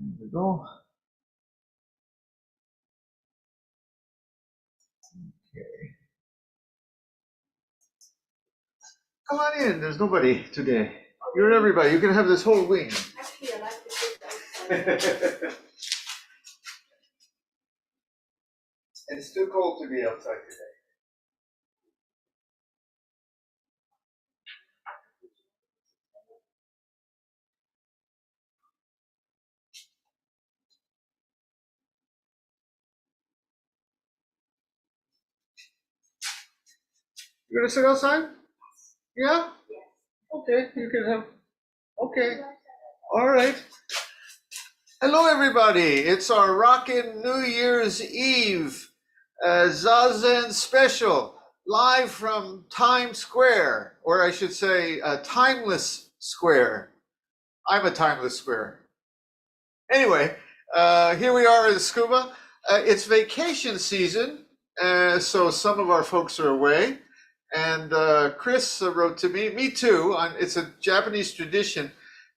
There we go. Okay. Come on in. There's nobody today. You're everybody. You can have this whole wing. Actually, I like to sit outside. It's too cold to be outside today. You're gonna sit outside? Yeah? Okay, you can have. Okay. All right. Hello, everybody. It's our rockin' New Year's Eve Zazen special, live from Times Square, or I should say, Timeless Square. I'm a Timeless Square. Anyway, here we are in Scuba. It's vacation season, so some of our folks are away. And Chris wrote to me too. It's a Japanese tradition.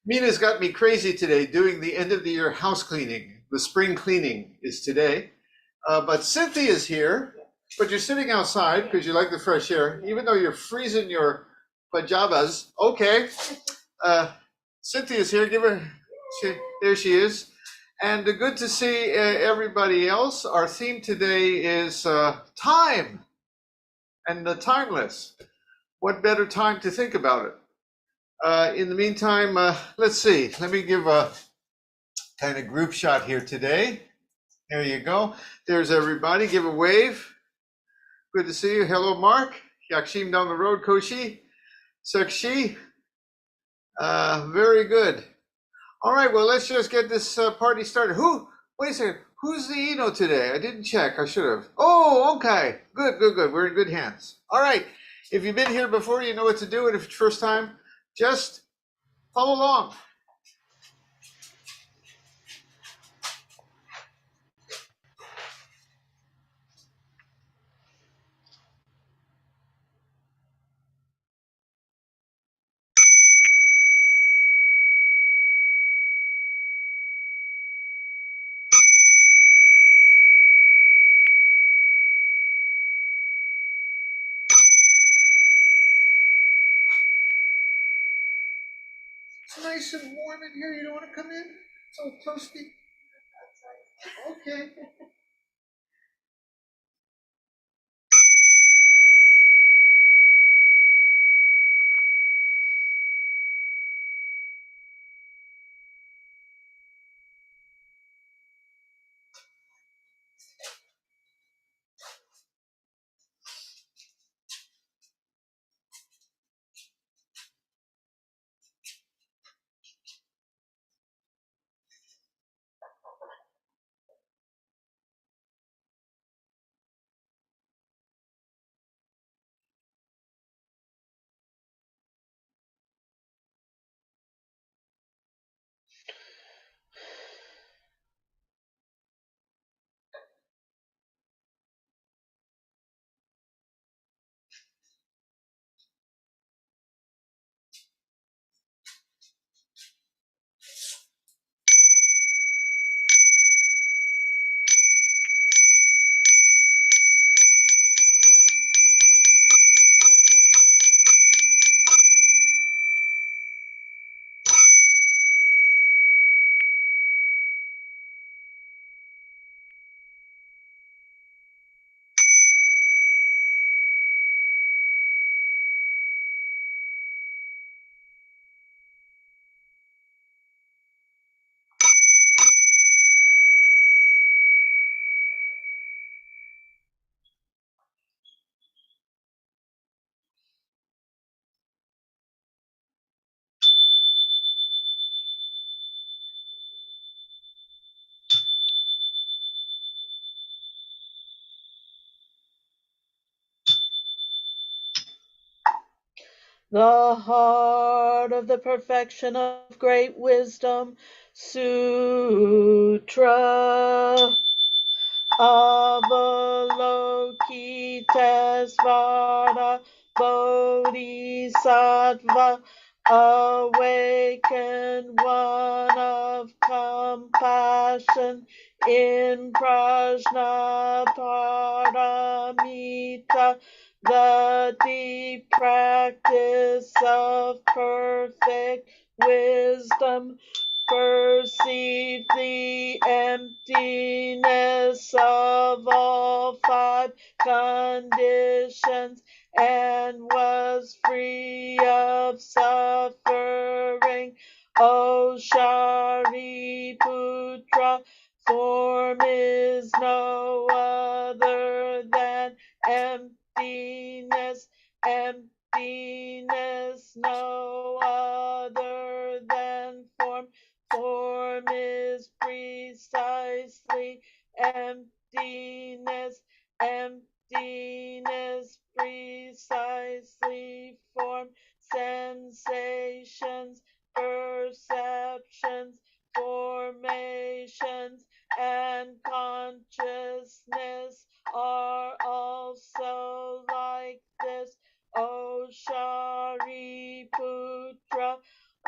Mina's got me crazy today doing the end of the year house cleaning. The spring cleaning is today. But Cynthia's here, but you're sitting outside because you like the fresh air, even though you're freezing your pajamas. Okay. Cynthia's here. Give her, there she is. And good to see everybody else. Our theme today is time and the timeless. What better time to think about it? In the meantime, let's see. Let me give a kind of group shot here today. There you go. There's everybody. Give a wave. Good to see you. Hello, Mark. Yakshim down the road. Koshi. Sekshi. Very good. All right. Well, let's just get this party started. Wait a second. Who's the Eno today? I didn't check. I should have. Oh, okay. Good. We're in good hands. All right. If you've been here before, you know what to do. And if it's first time, just follow along. It's nice and warm in here. You don't want to come in? It's all toasty. Okay. The heart of the perfection of great wisdom, Sutra. Avalokitesvara Bodhisattva, awakened one of compassion in prajna paramita, the deep practice of perfect wisdom. Perceived the emptiness of all five conditions and was free of suffering. O Shariputra, form is no other than emptiness. Emptiness no other than form. Form is precisely emptiness. Emptiness precisely form. Sensations, perceptions, formations, and consciousness are also like this. O Shariputra,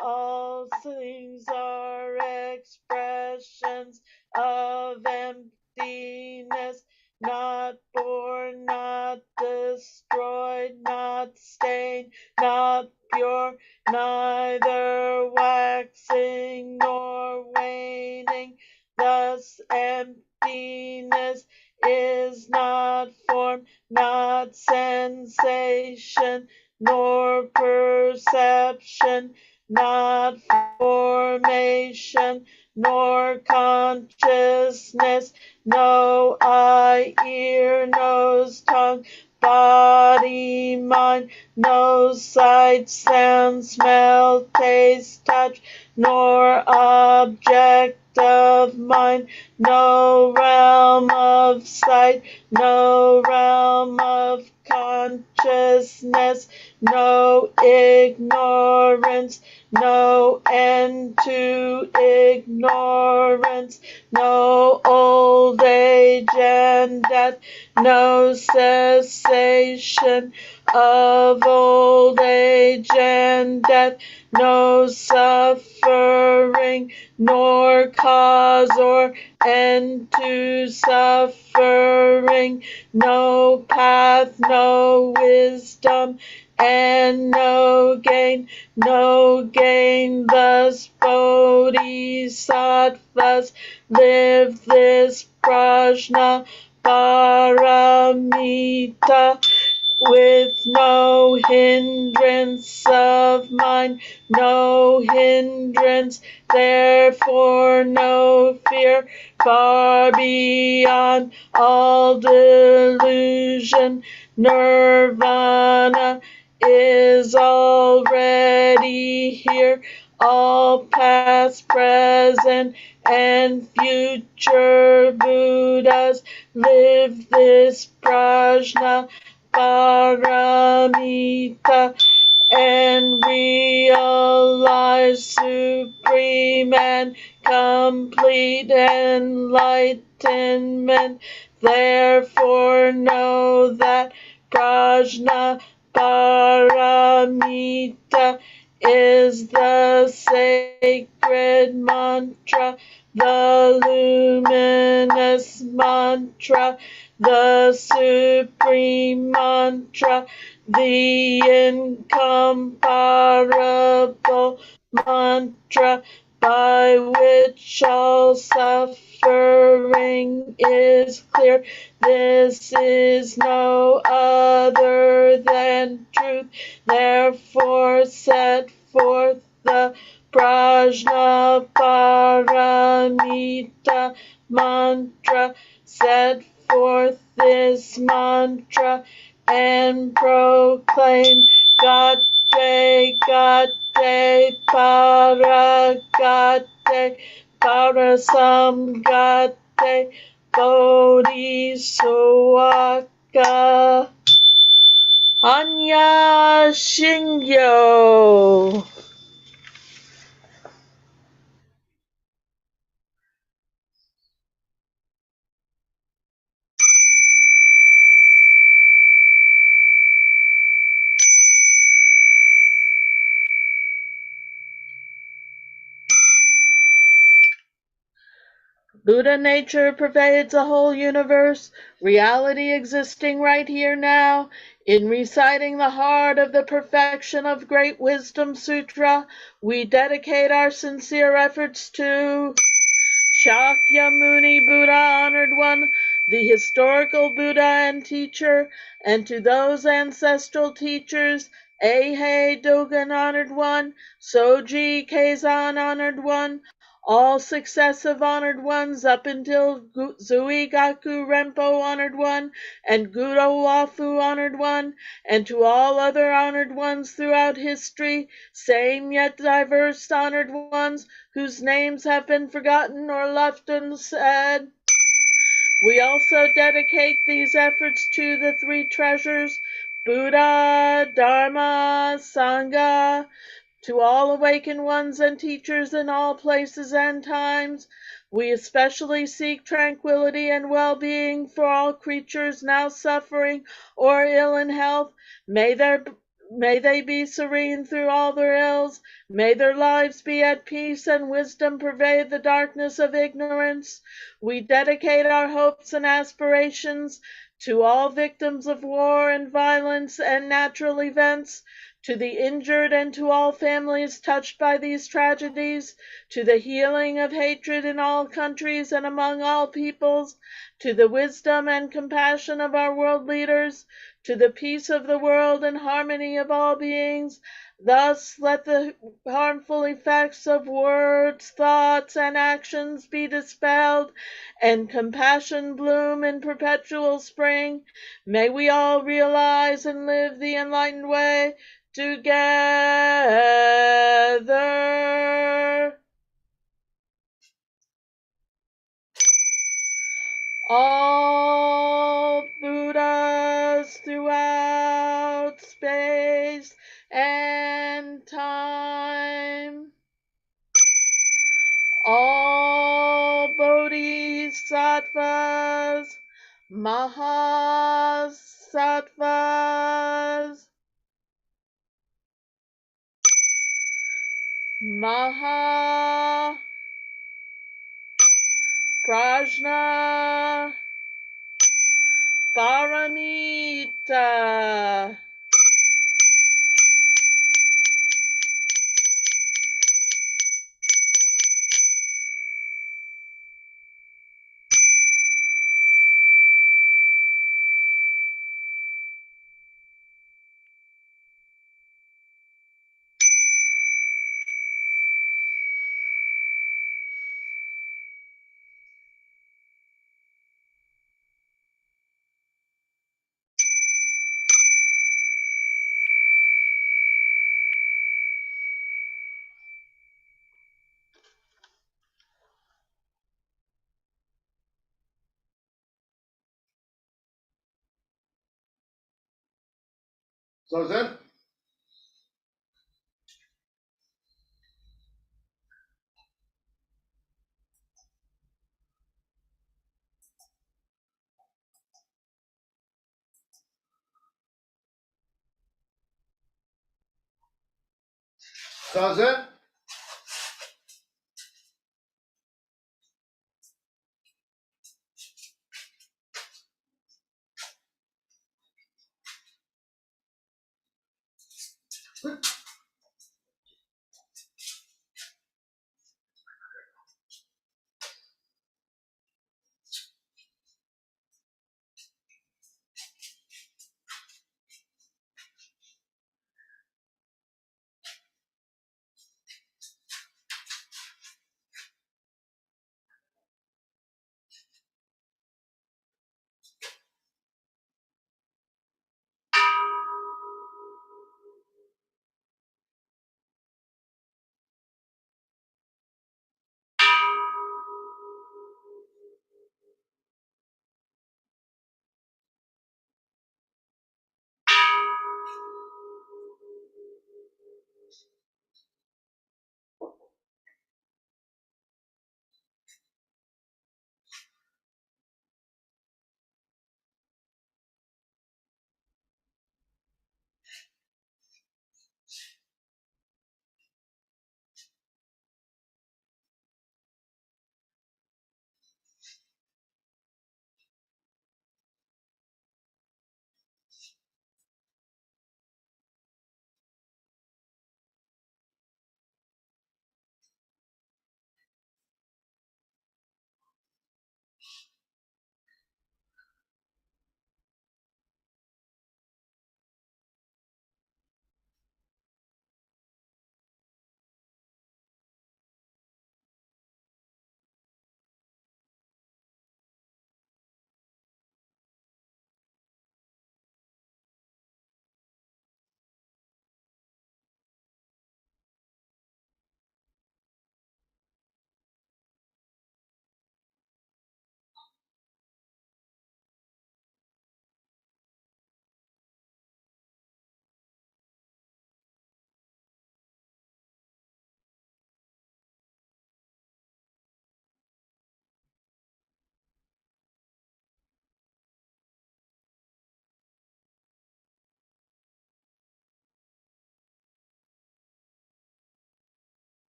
all things are expressions of emptiness, not born, not destroyed, not stained, not pure, neither waxing nor waning. Thus emptiness is not form, not sensation, nor perception, not formation, nor consciousness, no eye, ear, nose, tongue, body, mind, no sight, sound, smell, taste, touch, nor object of mind, no realm of sight, no realm of consciousness, no ignorance, no end to ignorance, no old age and death, no cessation of old age and death, no suffering, nor cause or end to suffering, no path, no wisdom, and no gain, no gain. Thus bodhisattvas live this prajna paramita with no hindrance of mind, no hindrance, therefore no fear, far beyond all delusion. Nirvana is already here. All past, present, and future Buddhas live this prajna paramita and realize supreme and complete enlightenment. Therefore know that prajna paramita is the sacred mantra, the luminous mantra, the supreme mantra, the incomparable mantra by which all suffering is clear. This is no other than truth. Therefore set forth the prajna paramita mantra. Set forth this mantra and proclaim Gate, Gate, Para Gate, Parasam Gate, Bodhisawaka. Anya Shinyo. Buddha nature pervades the whole universe, reality existing right here now. In reciting the heart of the perfection of Great Wisdom Sutra, we dedicate our sincere efforts to Shakyamuni Buddha, Honored One, the historical Buddha and teacher, and to those ancestral teachers, Eihei Dogen, Honored One, Soji Keizan, Honored One, all successive Honored Ones up until Zuigaku Rempo, Honored One, and Gudo Wafu, Honored One, and to all other Honored Ones throughout history, same yet diverse Honored Ones, whose names have been forgotten or left unsaid. We also dedicate these efforts to the three treasures, Buddha, Dharma, Sangha, to all awakened ones and teachers in all places and times. We especially seek tranquility and well-being for all creatures now suffering or ill in health. May they be serene through all their ills. May their lives be at peace and wisdom pervade the darkness of ignorance. We dedicate our hopes and aspirations to all victims of war and violence and natural events, to the injured and to all families touched by these tragedies, to the healing of hatred in all countries and among all peoples, to the wisdom and compassion of our world leaders, to the peace of the world and harmony of all beings. Thus let the harmful effects of words, thoughts, and actions be dispelled, and compassion bloom in perpetual spring. May we all realize and live the enlightened way together. All Buddhas throughout space and time. All Bodhisattvas, Mahasattvas, Maha Prajna Paramita. Zazen? Zazen?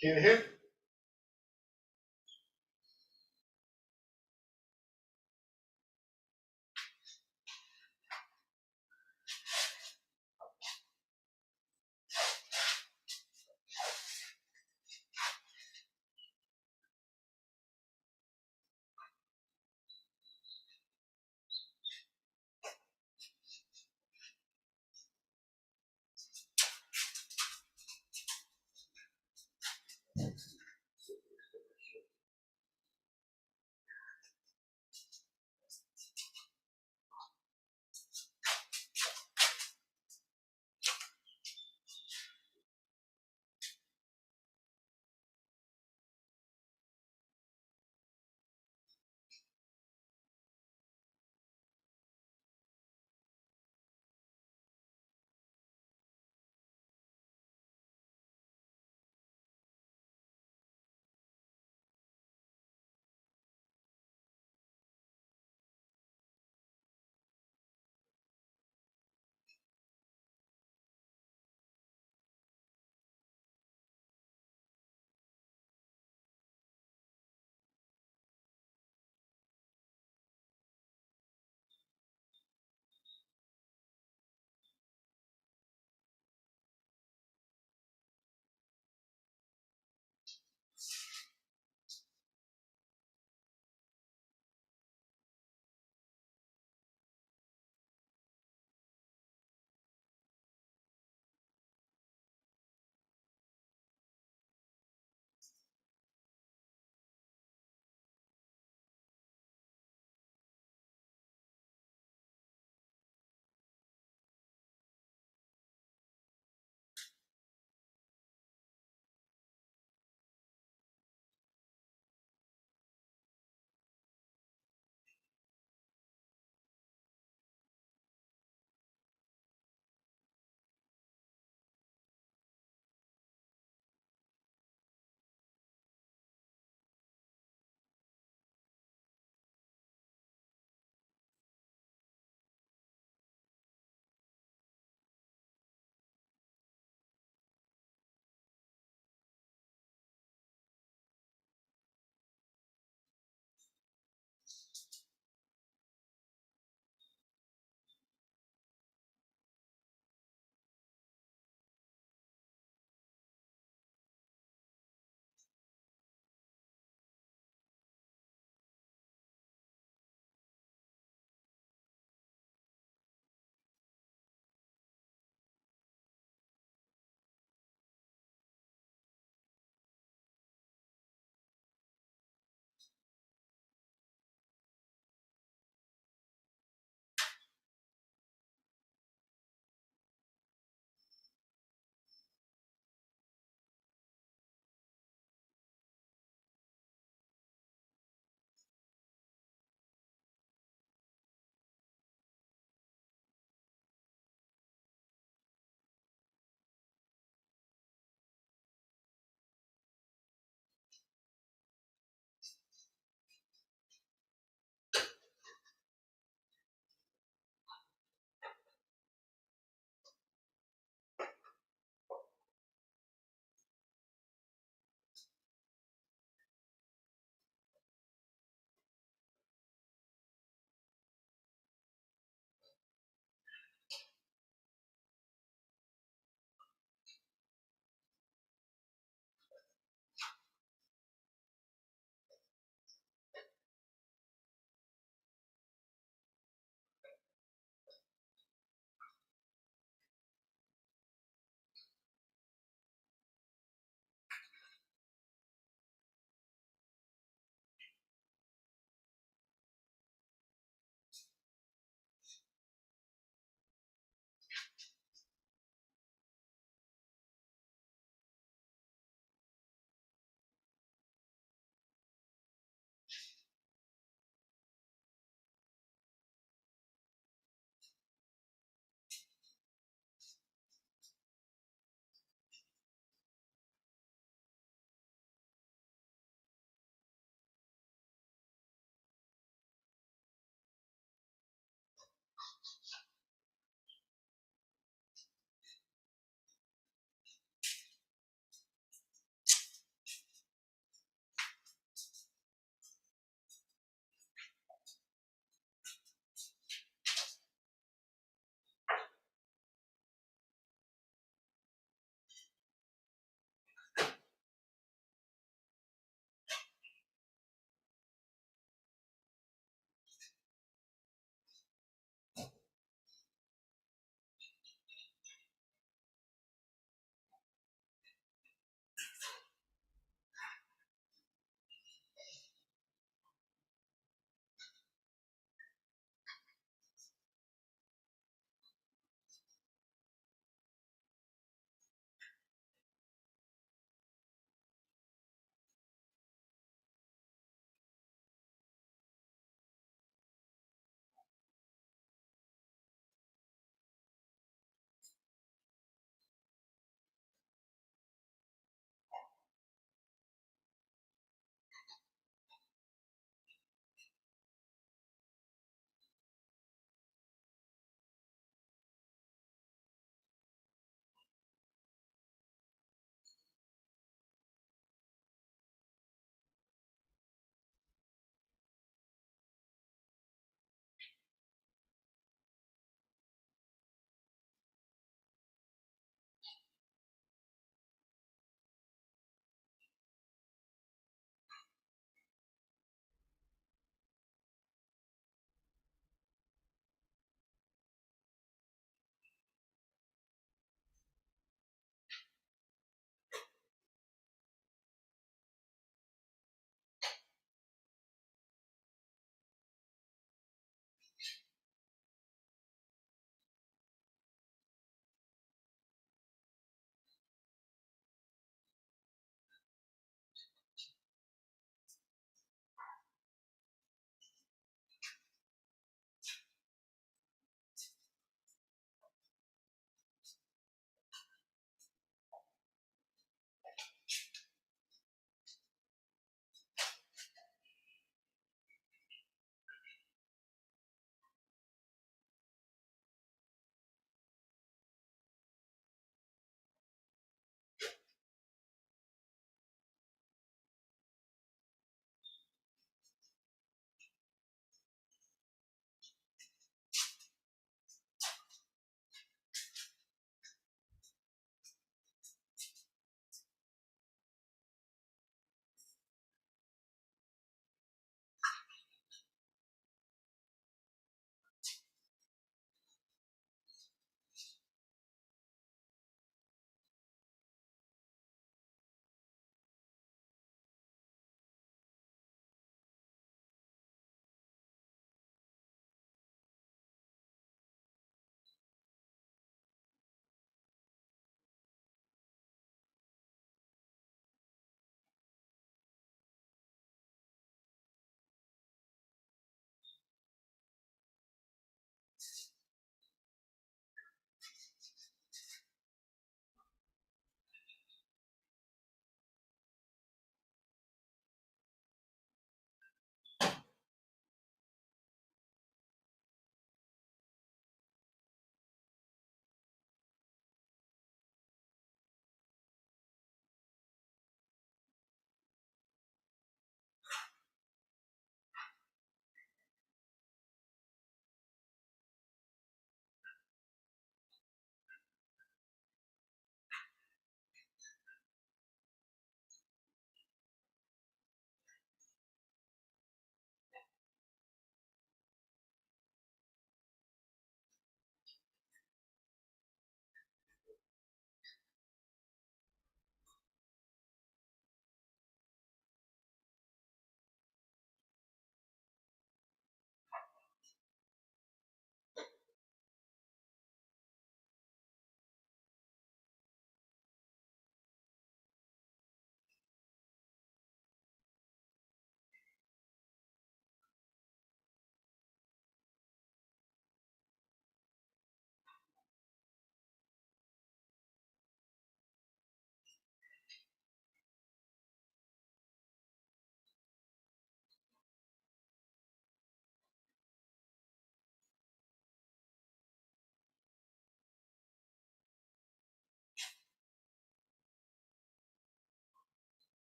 KINHIN.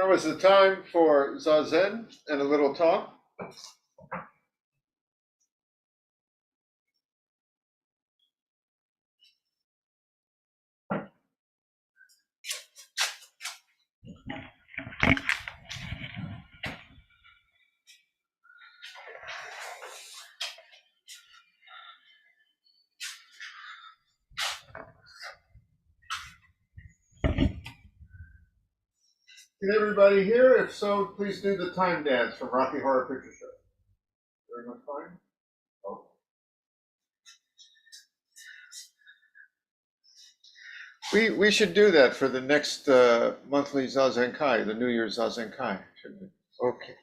Now is the time for Zazen and a little talk. Can everybody hear? If so, please do the time dance from Rocky Horror Picture Show. Very much fine. Oh. We should do that for the next monthly Zazenkai, the New Year's Zazenkai, shouldn't we? Okay.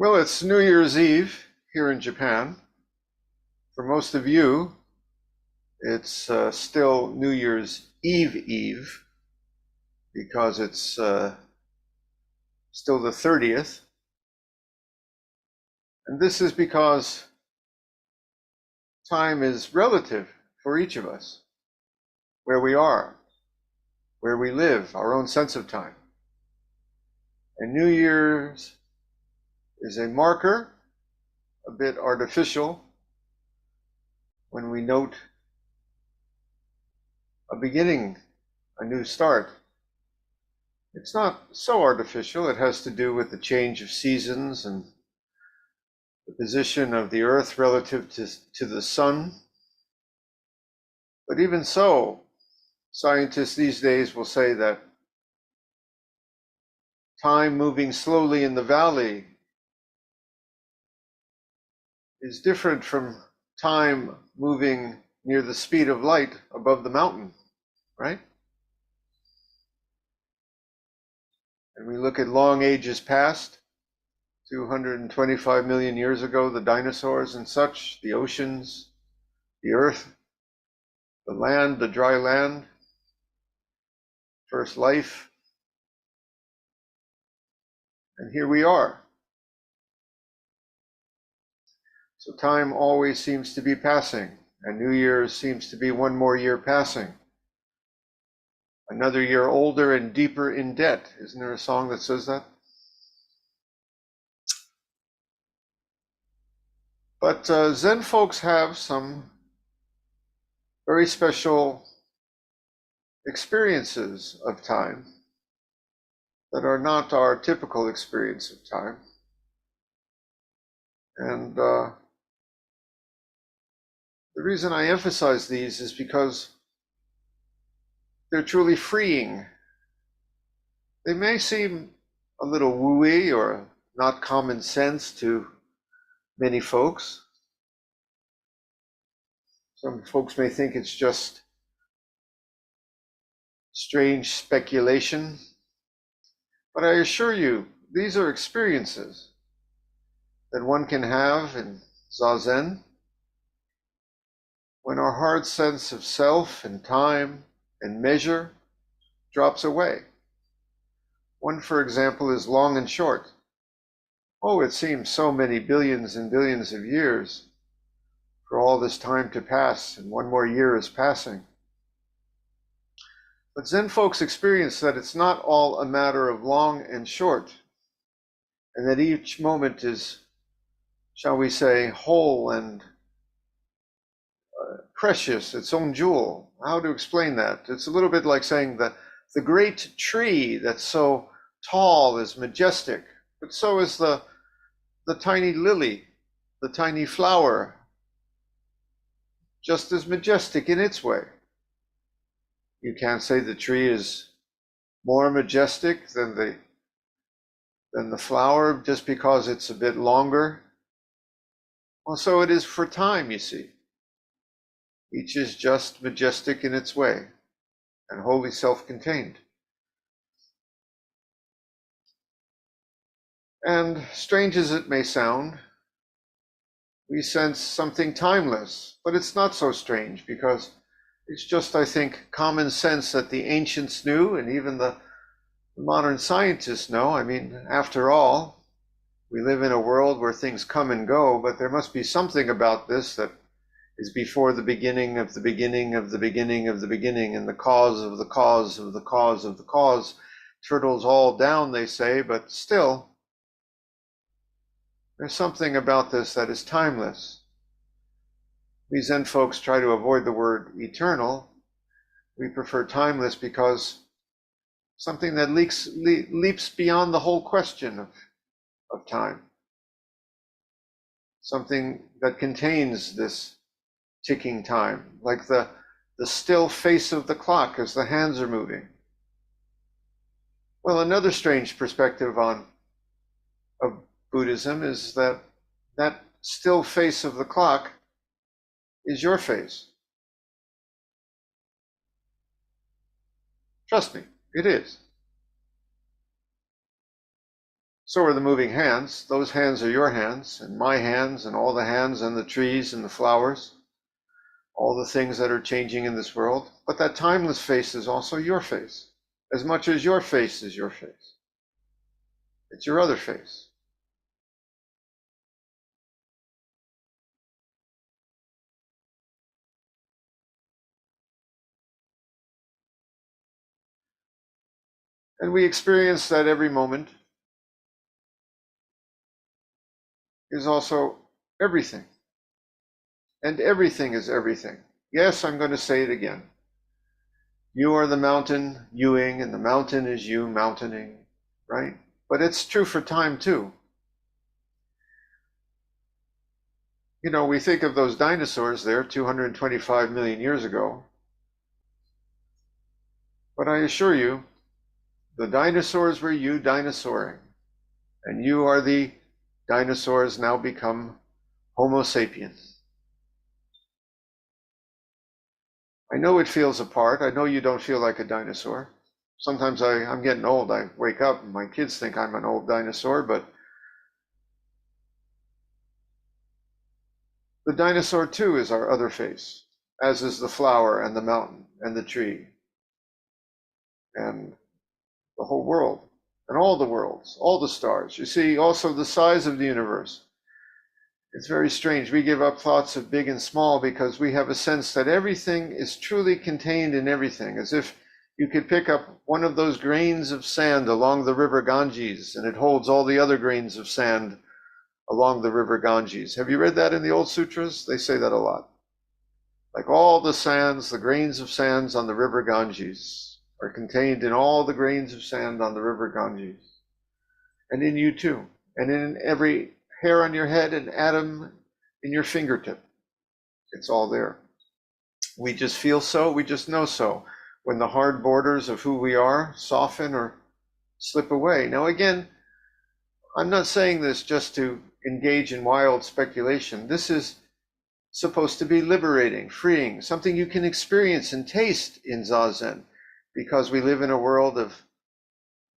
Well, it's New Year's Eve here in Japan. For most of you, it's still New Year's Eve because it's still the 30th. And this is because time is relative for each of us, where we are, where we live, our own sense of time. And New Year's is a marker, a bit artificial, when we note a beginning, a new start. It's not so artificial. It has to do with the change of seasons and the position of the earth relative to the sun. But even so, scientists these days will say that time moving slowly in the valley is different from time moving near the speed of light above the mountain, right? And we look at long ages past, 225 million years ago, the dinosaurs and such, the oceans, the earth, the land, the dry land, first life. And here we are. So time always seems to be passing, and New Year's seems to be one more year passing. Another year older and deeper in debt. Isn't there a song that says that? But Zen folks have some very special experiences of time that are not our typical experience of time. And the reason I emphasize these is because they're truly freeing. They may seem a little wooey or not common sense to many folks. Some folks may think it's just strange speculation. But I assure you, these are experiences that one can have in Zazen when our hard sense of self and time and measure drops away. One, for example, is long and short. Oh, it seems so many billions and billions of years for all this time to pass, and one more year is passing. But Zen folks experience that it's not all a matter of long and short, and that each moment is, shall we say, whole and precious, its own jewel. How to explain that? It's a little bit like saying that The great tree that's so tall is majestic, but so is the tiny lily, the tiny flower, just as majestic in its way. You can't say the tree is more majestic than the flower just because it's a bit longer. Well, so it is for time, you see. Each is just majestic in its way and wholly self-contained. And strange as it may sound, we sense something timeless, but it's not so strange because it's just, I think, common sense that the ancients knew, and even the modern scientists know. I mean, after all, we live in a world where things come and go, but there must be something about this that is before the beginning of the beginning of the beginning of the beginning, and the cause of the cause of the cause of the cause. Trickles all down, they say, but still, there's something about this that is timeless. We Zen folks try to avoid the word eternal. We prefer timeless because something that leaps beyond the whole question of time. Something that contains this ticking time, like the still face of the clock as the hands are moving. Well, another strange perspective of Buddhism is that still face of the clock is your face. Trust me, it is. So are the moving hands. Those hands are your hands, and my hands, and all the hands, and the trees, and the flowers, all the things that are changing in this world. But that timeless face is also your face, as much as your face is your face. It's your other face. And we experience that every moment is also everything. And everything is everything. Yes, I'm going to say it again. You are the mountain youing, and the mountain is you mountaining, right? But it's true for time too. You know, we think of those dinosaurs there 225 million years ago. But I assure you, the dinosaurs were you dinosauring. And you are the dinosaurs now become Homo sapiens. I know it feels apart. I know you don't feel like a dinosaur. Sometimes I'm getting old. I wake up and my kids think I'm an old dinosaur, but the dinosaur too is our other face, as is the flower and the mountain and the tree and the whole world and all the worlds, all the stars. You see, also the size of the universe. It's very strange. We give up thoughts of big and small because we have a sense that everything is truly contained in everything, as if you could pick up one of those grains of sand along the river Ganges and it holds all the other grains of sand along the river Ganges. Have you read that in the old sutras? They say that a lot. Like all the sands, the grains of sands on the river Ganges are contained in all the grains of sand on the river Ganges. And in you too. And in every hair on your head and atom in your fingertip. It's all there. We just feel so, we just know so. When the hard borders of who we are soften or slip away. Now again, I'm not saying this just to engage in wild speculation. This is supposed to be liberating, freeing, something you can experience and taste in Zazen, because we live in a world of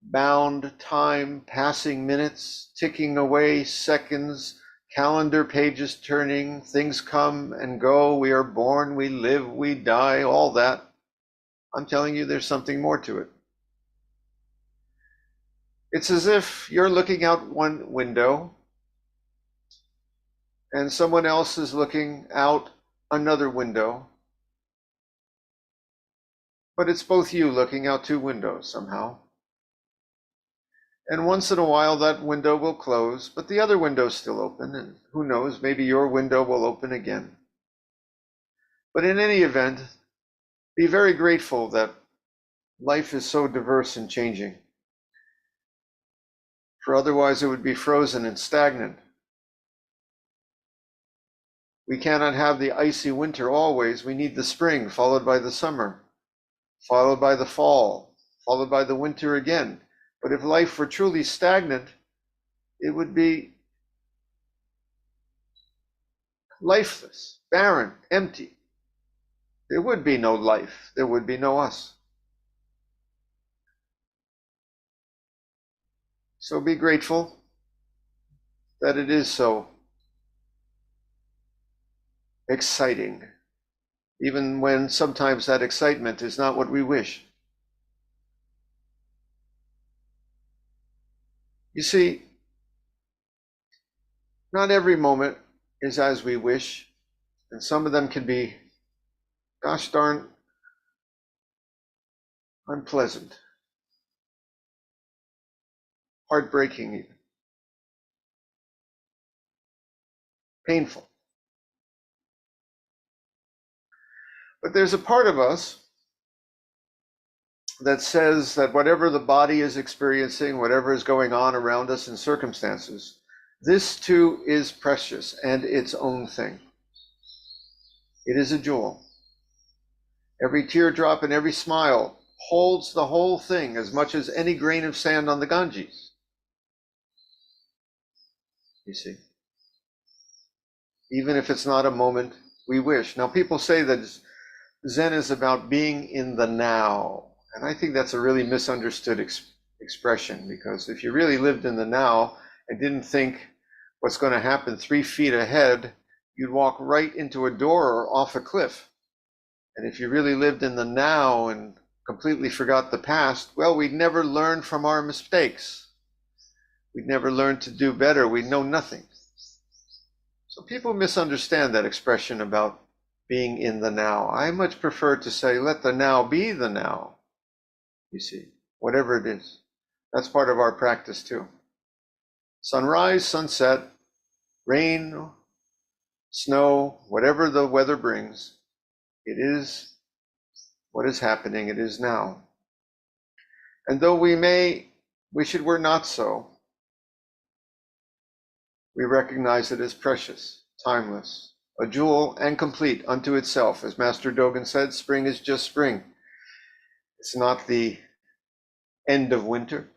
bound time, passing minutes, ticking away seconds, calendar pages turning, things come and go, we are born, we live, we die, all that. I'm telling you, there's something more to it. It's as if you're looking out one window and someone else is looking out another window, but it's both you looking out two windows somehow. And once in a while that window will close, but the other window's still open, and who knows, maybe your window will open again. But in any event, be very grateful that life is so diverse and changing. For otherwise it would be frozen and stagnant. We cannot have the icy winter always. We need the spring, followed by the summer, followed by the fall, followed by the winter again. But if life were truly stagnant, it would be lifeless, barren, empty. There would be no life. There would be no us. So be grateful that it is so exciting, even when sometimes that excitement is not what we wish. You see, not every moment is as we wish, and some of them can be, gosh darn, unpleasant, heartbreaking even, painful. But there's a part of us that says that whatever the body is experiencing, whatever is going on around us in circumstances, this too is precious and its own thing. It is a jewel. Every teardrop and every smile holds the whole thing as much as any grain of sand on the Ganges. You see, even if it's not a moment we wish. Now, people say that Zen is about being in the now. And I think that's a really misunderstood expression, because if you really lived in the now and didn't think what's going to happen 3 feet ahead, you'd walk right into a door or off a cliff. And if you really lived in the now and completely forgot the past, well, we'd never learn from our mistakes. We'd never learn to do better. We'd know nothing. So people misunderstand that expression about being in the now. I much prefer to say, let the now be the now. You see, whatever it is. That's part of our practice too. Sunrise, sunset, rain, snow, whatever the weather brings, it is what is happening. It is now. And though we may wish it were not so, we recognize it as precious, timeless, a jewel and complete unto itself. As Master Dogen said, spring is just spring. It's not the end of winter.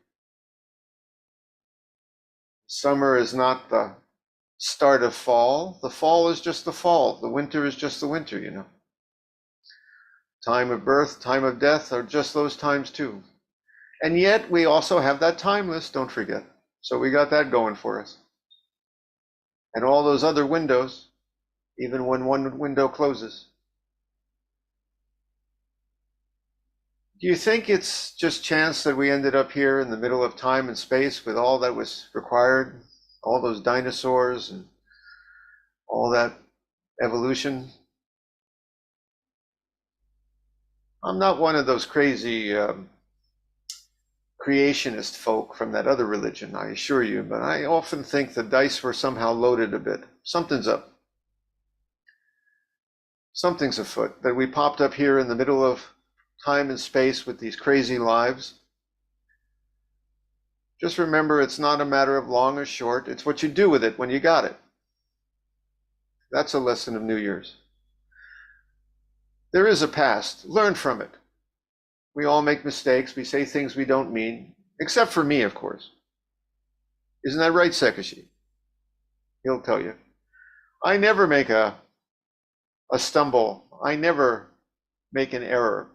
Summer is not the start of fall. The fall is just the fall. The winter is just the winter, you know. Time of birth, time of death are just those times too. And yet we also have that timeless, don't forget. So we got that going for us. And all those other windows, even when one window closes. Do you think it's just chance that we ended up here in the middle of time and space with all that was required, all those dinosaurs and all that evolution? I'm not one of those crazy creationist folk from that other religion, I assure you, but I often think the dice were somehow loaded a bit. Something's up. Something's afoot, that we popped up here in the middle of time and space with these crazy lives. Just remember, it's not a matter of long or short. It's what you do with it when you got it. That's a lesson of New Year's. There is a past. Learn from it. We all make mistakes. We say things we don't mean, except for me, of course. Isn't that right, Sekishi? He'll tell you. I never make a stumble. I never make an error.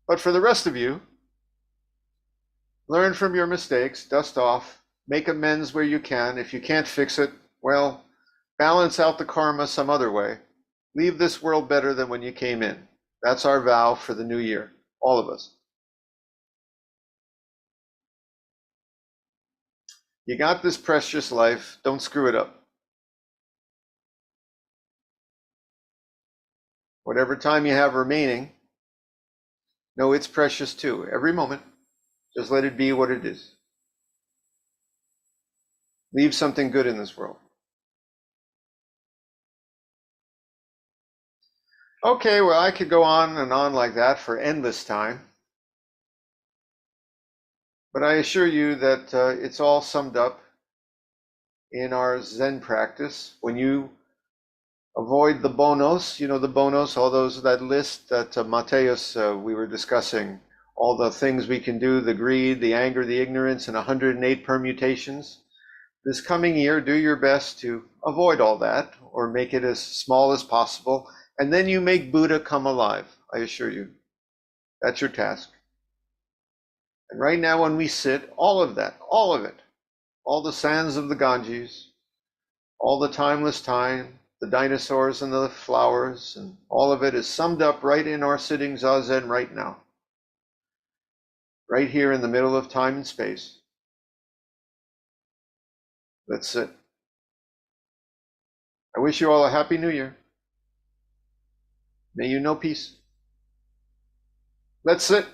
But for the rest of you, learn from your mistakes, dust off, make amends where you can. If you can't fix it, well, balance out the karma some other way. Leave this world better than when you came in. That's our vow for the new year, all of us. You got this precious life, don't screw it up. Whatever time you have remaining, know it's precious too. Every moment, just let it be what it is. Leave something good in this world. Okay, well, I could go on and on like that for endless time, but I assure you that it's all summed up in our Zen practice. When you avoid the bonos, you know, the bonos, all those, that list that Mateus, we were discussing, all the things we can do, the greed, the anger, the ignorance, and 108 permutations. This coming year, do your best to avoid all that or make it as small as possible. And then you make Buddha come alive, I assure you. That's your task. And right now, when we sit, all of that, all of it, all the sands of the Ganges, all the timeless time, the dinosaurs and the flowers, and all of it is summed up right in our sitting Zazen right now, right here in the middle of time and space. Let's sit. I wish you all a happy new year. May you know peace. Let's sit.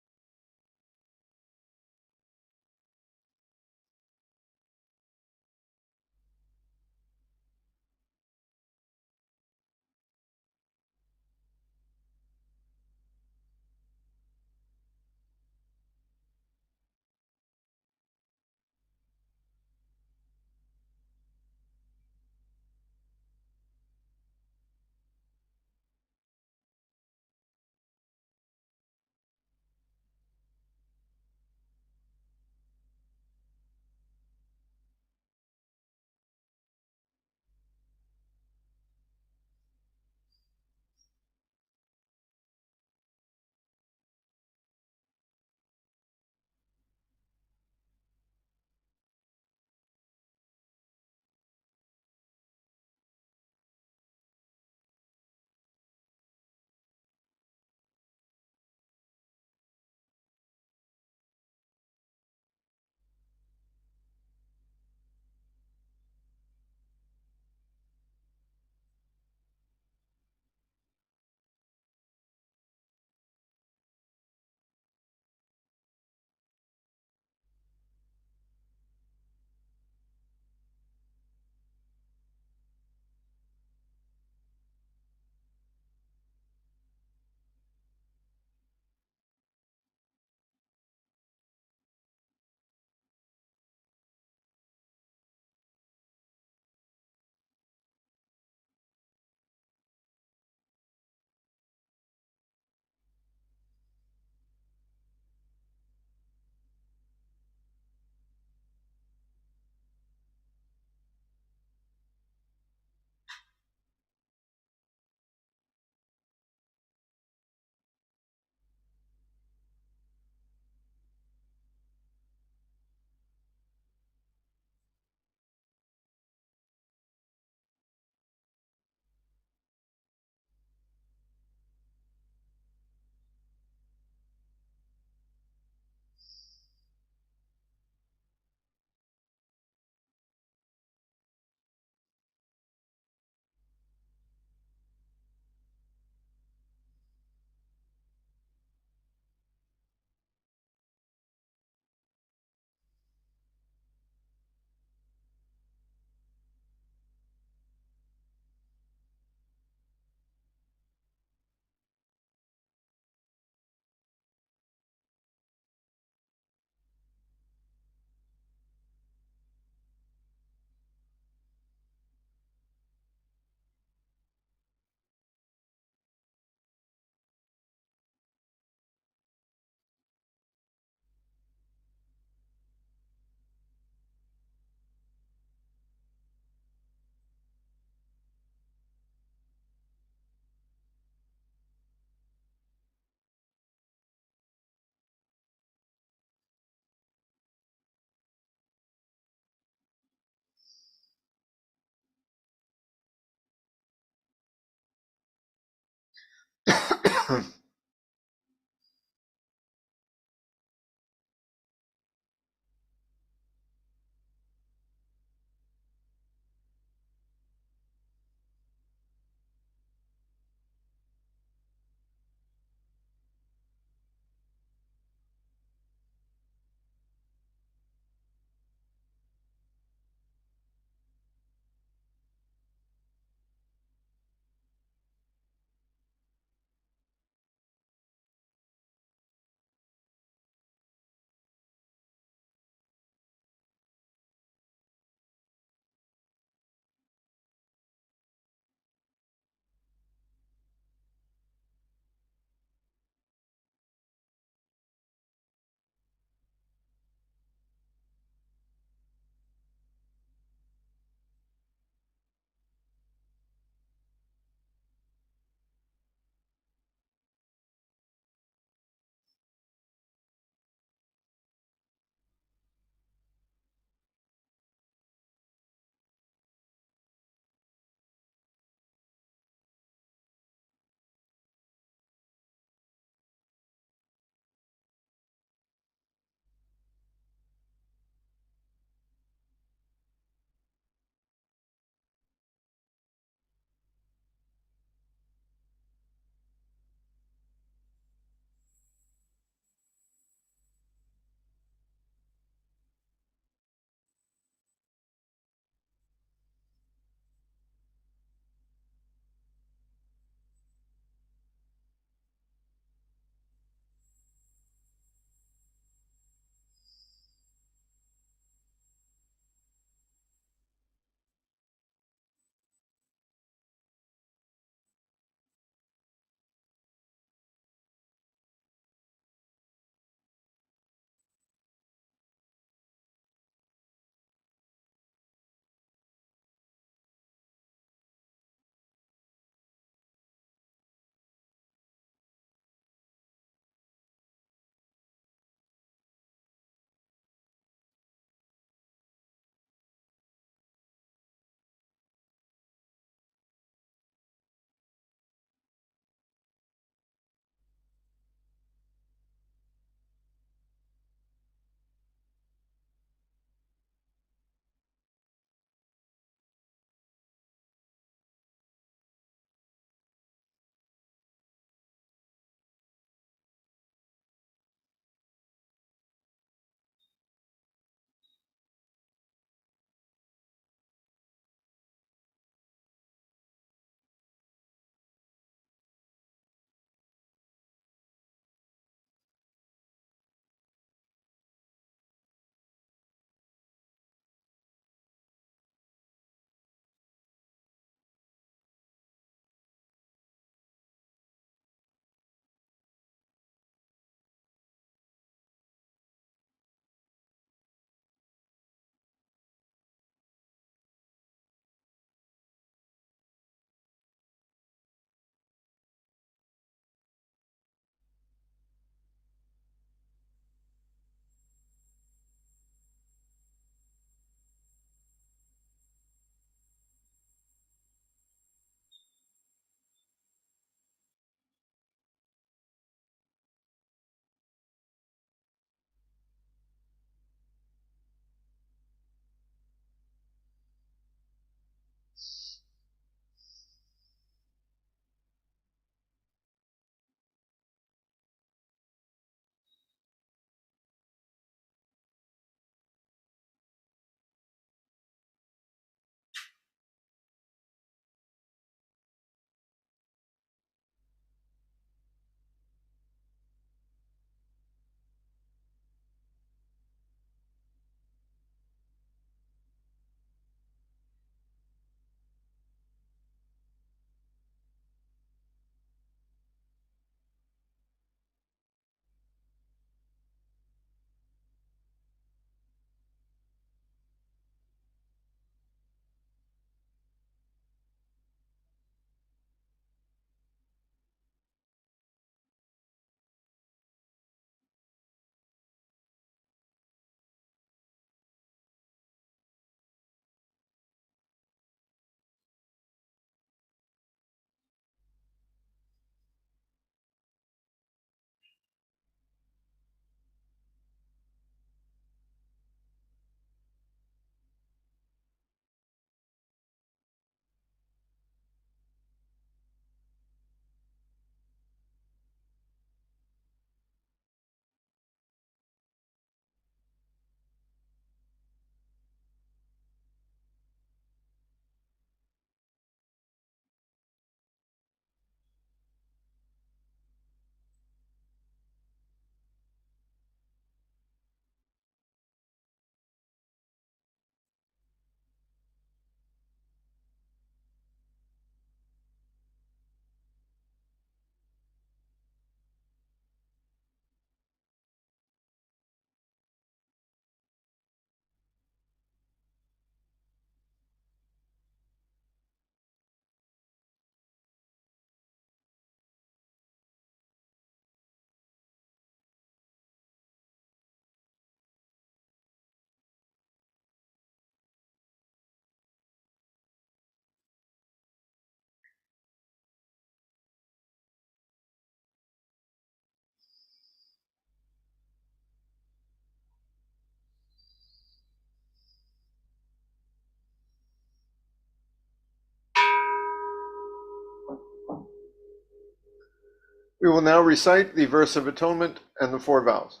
We will now recite the verse of atonement and the 4 vows.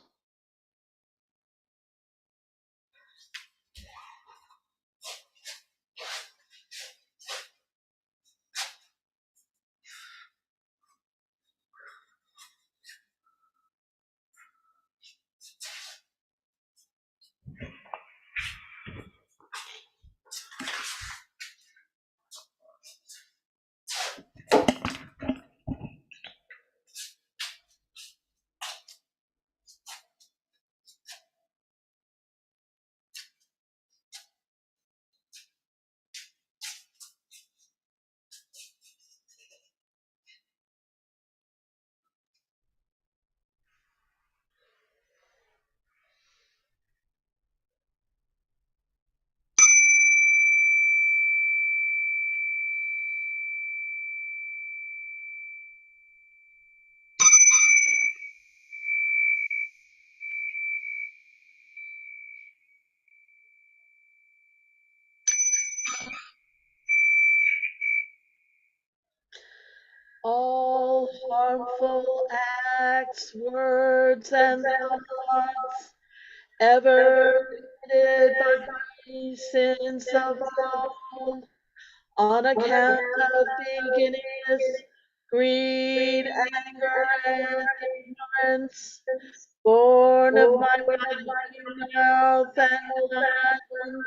All harmful acts, words, and thoughts ever committed by me since of old, on account of beginningness, greed, anger, and ignorance, born of my mouth and mind,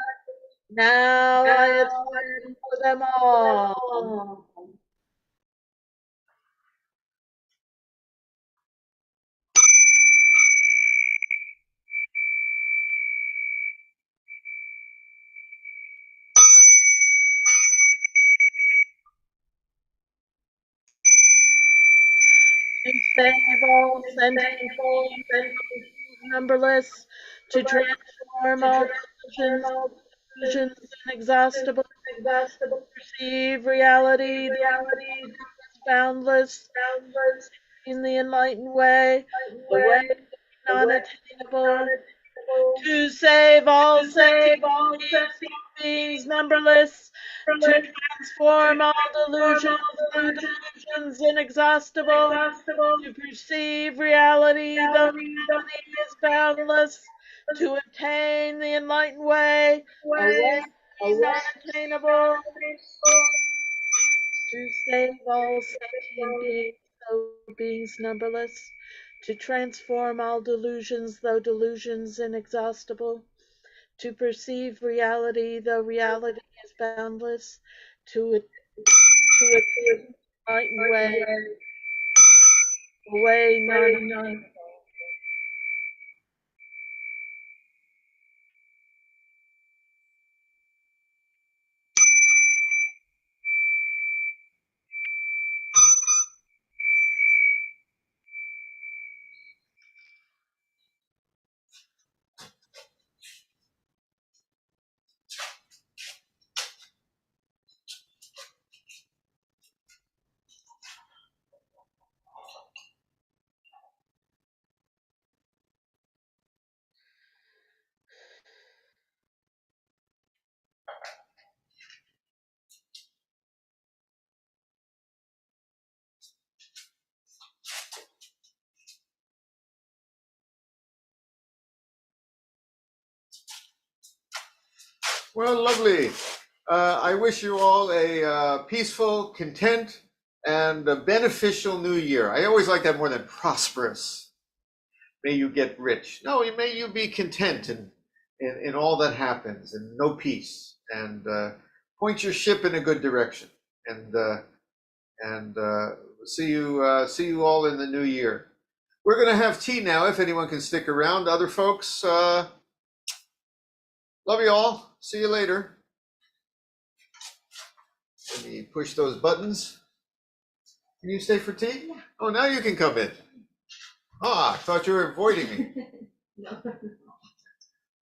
now I atone for them all. To save all sentient beings and numberless, to transform all delusions inexhaustible, perceive reality, the boundless, in the enlightened way, the way non-attainable, to save all sentient beings numberless, to transform all delusions inexhaustible, to perceive reality, though reality is boundless, to attain the enlightened way, a way non-attainable, to save all sentient beings, though beings numberless, to transform all delusions, though delusions inexhaustible, to perceive reality, though reality is boundless, to attain the enlightened way, a way non. Well, lovely. I wish you all a peaceful, content, and a beneficial new year. I always like that more than prosperous. May you get rich. No, may you be content in all that happens and know peace, and point your ship in a good direction. And see you all in the new year. We're going to have tea now, if anyone can stick around. Other folks, love you all. See you later. Let me push those buttons. Can you stay for tea? Oh, now you can come in. Ah, I thought you were avoiding me. No.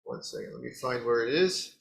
1 second, let me find where it is.